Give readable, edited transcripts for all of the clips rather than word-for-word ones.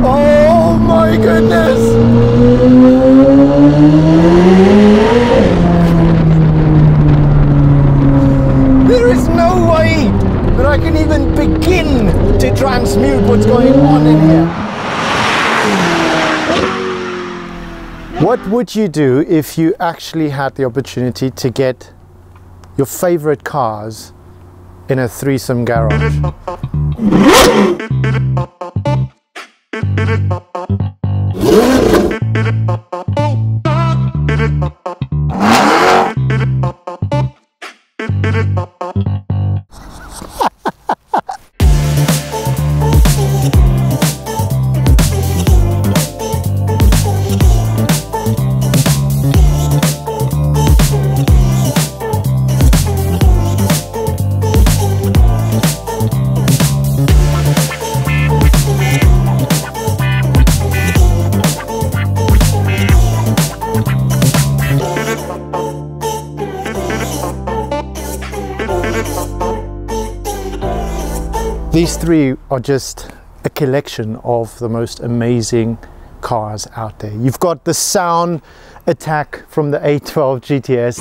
Oh my goodness! There is no way that I can even begin to transmute what's going on in here. What would you do if you actually had the opportunity to get your favorite cars in a threesome garage? These three are just a collection of the most amazing cars out there. You've got the sound attack from the 812 GTS.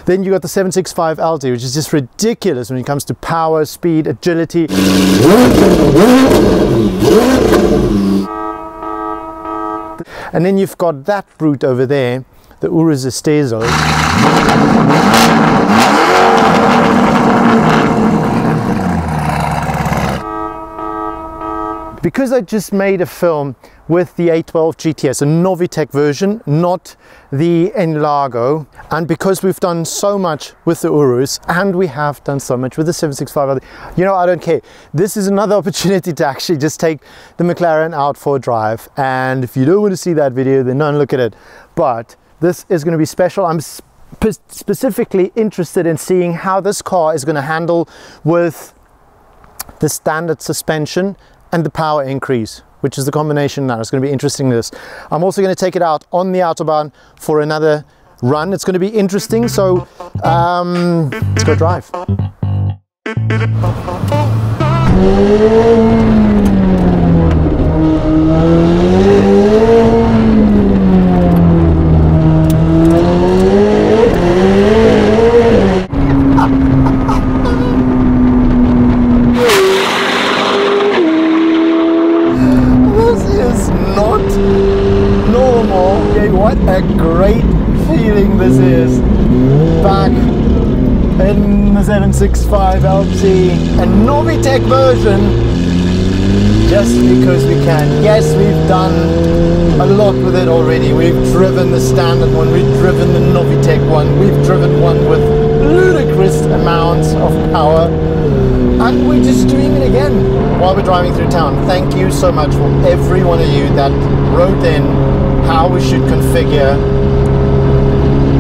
Then you got the 765 LT, which is just ridiculous when it comes to power, speed, agility. And then you've got that brute over there, the Urus Esteso. Because I just made a film with the 812 GTS, a Novitec version, not the Enlargo, and because we've done so much with the Urus and we have done so much with the 765, you know, I don't care. This is another opportunity to actually just take the McLaren out for a drive, and if you don't want to see that video, then don't look at it. But this is going to be special. I'm specifically interested in seeing how this car is going to handle with the standard suspension and the power increase, which is the combination now. It's going to be interesting. I'm also going to take it out on the Autobahn for another run. It's going to be interesting, so let's go drive. What a great feeling this is. Back in the 765 LT, a Novitec version, just because we can. Yes, we've done a lot with it already. We've driven the standard one, we've driven the Novitec one, we've driven one with ludicrous amounts of power, and we're just doing it again while we're driving through town. Thank you so much for every one of you that wrote in how we should configure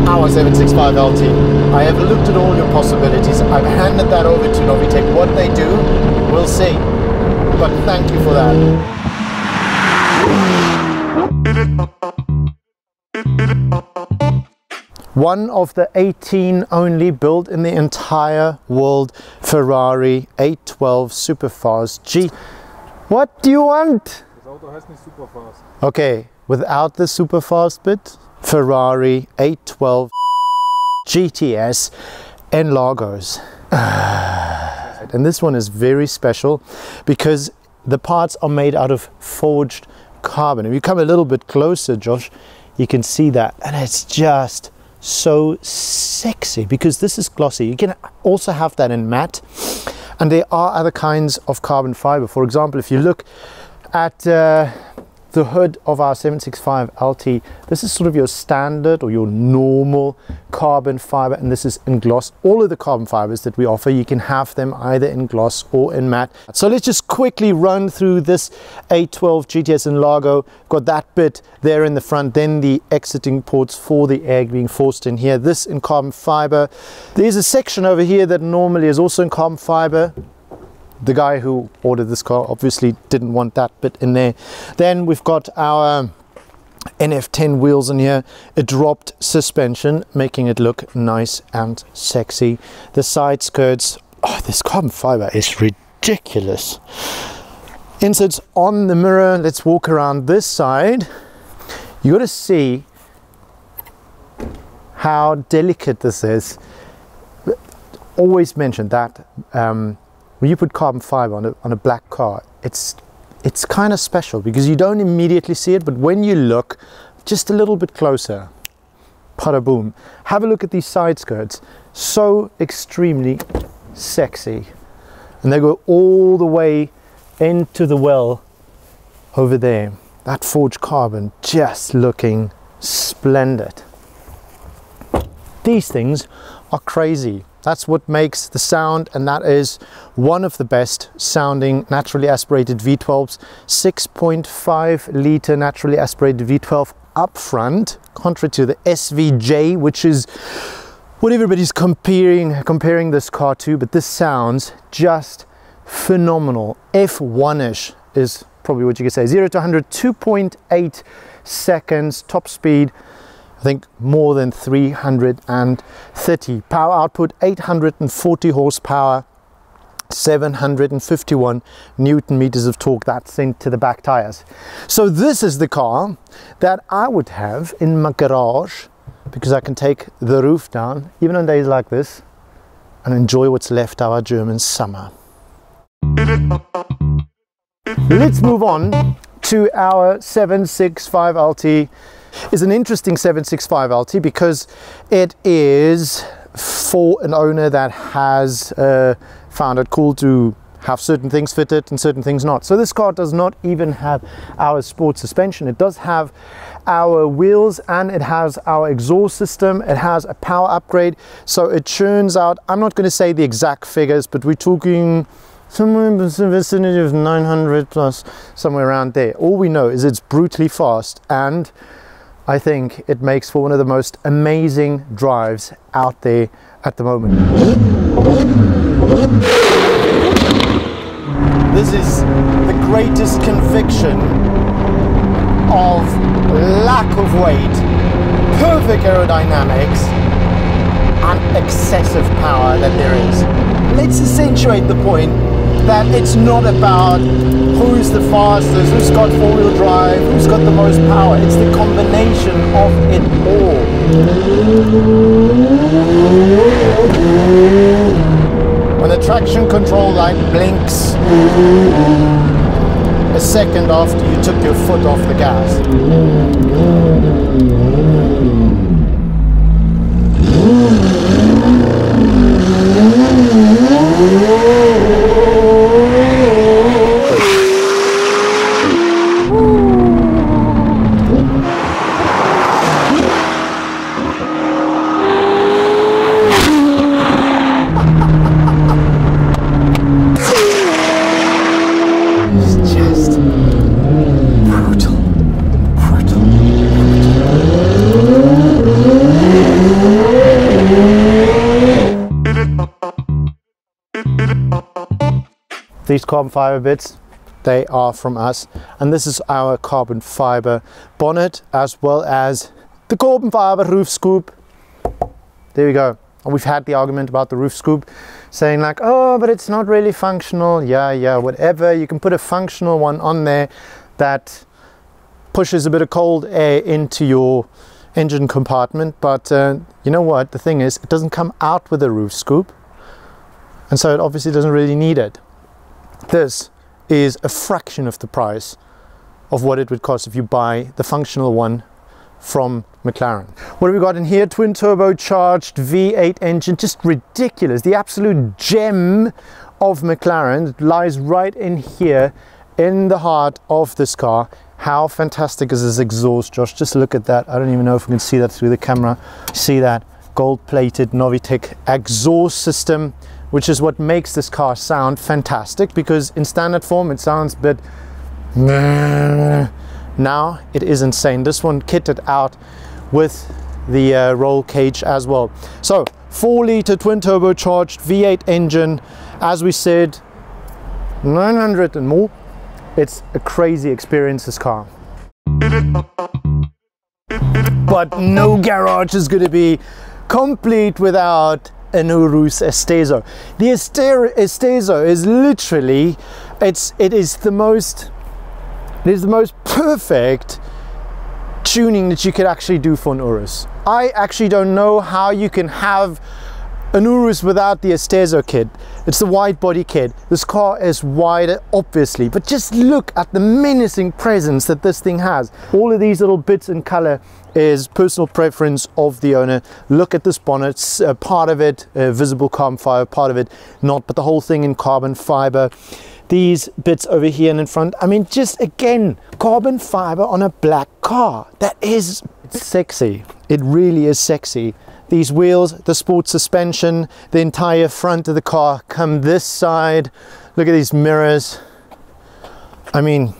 our 765 LT. I have looked at all your possibilities. I've handed that over to Novitec. What they do, we'll see. But thank you for that. One of the 18 only built in the entire world Ferrari 812 Superfast G. What do you want? Das Auto heißt nicht Superfast. Okay. Without the Superfast bit, Ferrari 812 GTS Enlargos. And this one is very special because the parts are made out of forged carbon. If you come a little bit closer, Josh, you can see that, and it's just so sexy because this is glossy. You can also have that in matte, and there are other kinds of carbon fiber. For example, if you look at the hood of our 765 LT, this is sort of your standard or your normal carbon fiber, and this is in gloss. All of the carbon fibers that we offer, you can have them either in gloss or in matte. So let's just quickly run through this 812 GTS Enlargo. Got that bit there in the front, then the exiting ports for the air being forced in here, this in carbon fiber. There's a section over here that normally is also in carbon fiber. The guy who ordered this car obviously didn't want that bit in there. Then we've got our NF10 wheels in here, a dropped suspension, making it look nice and sexy. The side skirts Oh, this carbon fiber is ridiculous. Inserts on the mirror. Let's walk around this side. You got to see how delicate this is. Always mention that when you put carbon fiber on a black car, it's kind of special because you don't immediately see it, but when you look just a little bit closer, pada boom. Have a look at these side skirts. So extremely sexy. And they go all the way into the well over there. That forged carbon just looking splendid. These things are crazy. That's what makes the sound, and that is one of the best sounding naturally aspirated V12s. 6.5 litre naturally aspirated V12 up front, contrary to the SVJ, which is what everybody's comparing this car to, but this sounds just phenomenal. F1-ish is probably what you could say. 0 to 100, 2.8 seconds, top speed, I think more than 330. Power output, 840 horsepower, 751 Newton meters of torque. That's sent to the back tires. So this is the car that I would have in my garage, because I can take the roof down, even on days like this, and enjoy what's left of our German summer. Let's move on to our 765 LT. Is an interesting 765 LT because it is for an owner that has found it cool to have certain things fitted and certain things not. So this car does not even have our sport suspension. It does have our wheels and it has our exhaust system. It has a power upgrade, so it churns out, I'm not going to say the exact figures, but we're talking somewhere in the vicinity of 900 plus, somewhere around there. All we know is it's brutally fast, and I think it makes for one of the most amazing drives out there at the moment. This is the greatest conviction of lack of weight, perfect aerodynamics, and excessive power that there is. Let's accentuate the point that it's not about who's the fastest, who's got four-wheel drive, who's got the most power. It's the combination of it all. When the traction control light blinks a second after you took your foot off the gas. These carbon fiber bits, they are from us, and this is our carbon fiber bonnet as well as the carbon fiber roof scoop. There we go. And we've had the argument about the roof scoop, saying like, oh, but it's not really functional. Yeah, whatever. You can put a functional one on there that pushes a bit of cold air into your engine compartment, but you know what, the thing is, it doesn't come out with a roof scoop, and so it obviously doesn't really need it. This is a fraction of the price of what it would cost if you buy the functional one from McLaren. What have we got in here? Twin turbocharged V8 engine, just ridiculous. The absolute gem of McLaren. It lies right in here in the heart of this car. How fantastic is this exhaust, Josh? Just look at that. I don't even know if we can see that through the camera. See that gold-plated Novitec exhaust system, which is what makes this car sound fantastic, because in standard form it sounds a bit, now it is insane. This one kitted out with the roll cage as well. So 4-litre twin turbocharged V8 engine, as we said, 900 and more. It's a crazy experience, this car. But no garage is going to be complete without an Urus Esteso. The Esteso is literally, it is the most perfect tuning that you could actually do for an Urus. I actually don't know how you can have an Urus without the Esteso kit. It's the wide body kit. This car is wider, obviously, but just look at the menacing presence that this thing has. All of these little bits in color is personal preference of the owner. Look at this bonnet, part of it visible carbon fiber, part of it not, but the whole thing in carbon fiber. These bits over here and in front, I mean, just again, carbon fiber on a black car. That is sexy. It really is sexy. These wheels, the sport suspension, the entire front of the car come this side. Look at these mirrors. I mean,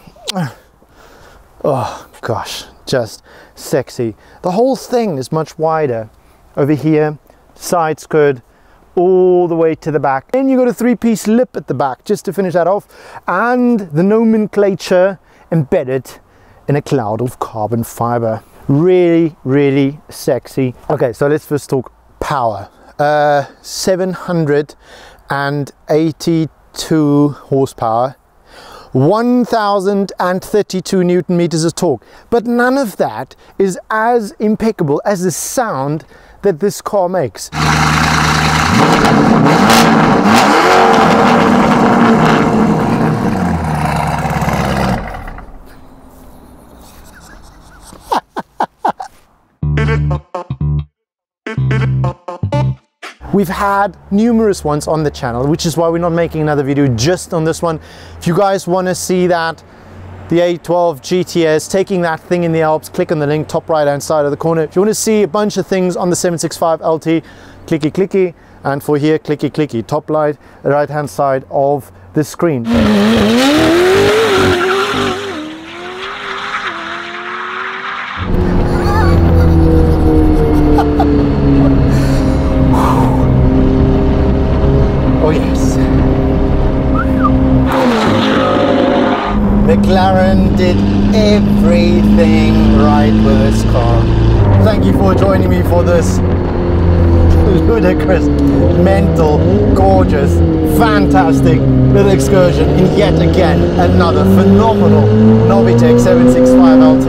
oh gosh, just sexy. The whole thing is much wider. Over here, side skirt, all the way to the back. Then you got a three-piece lip at the back, just to finish that off. And the nomenclature embedded in a cloud of carbon fiber. Really, really sexy. Okay, so let's first talk power. 782 horsepower, 1032 Newton meters of torque. But none of that is as impeccable as the sound that this car makes. We've had numerous ones on the channel, which is why we're not making another video just on this one. If you guys want to see that, the 812 GTS, taking that thing in the Alps, click on the link top right hand side of the corner. If you want to see a bunch of things on the 765 LT, clicky clicky, and for here, clicky clicky, top right hand side of the screen. Oh yes. McLaren did everything right with this car. Thank you for joining me for this ludicrous, mental, gorgeous, fantastic little excursion in yet again another phenomenal Novitec 765 LT.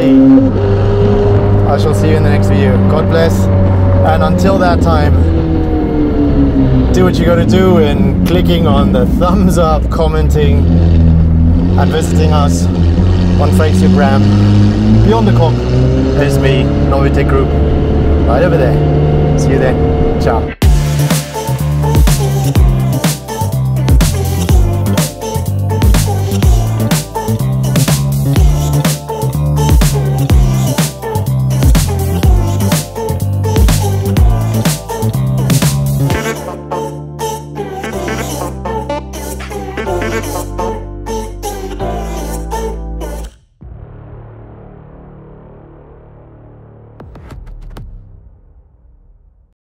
I shall see you in the next video. God bless, and until that time, do what you gotta do in clicking on the thumbs up, commenting, and visiting us on Instagram. Beyond the Com is me, Novitec Group, right over there. See you then. Ciao.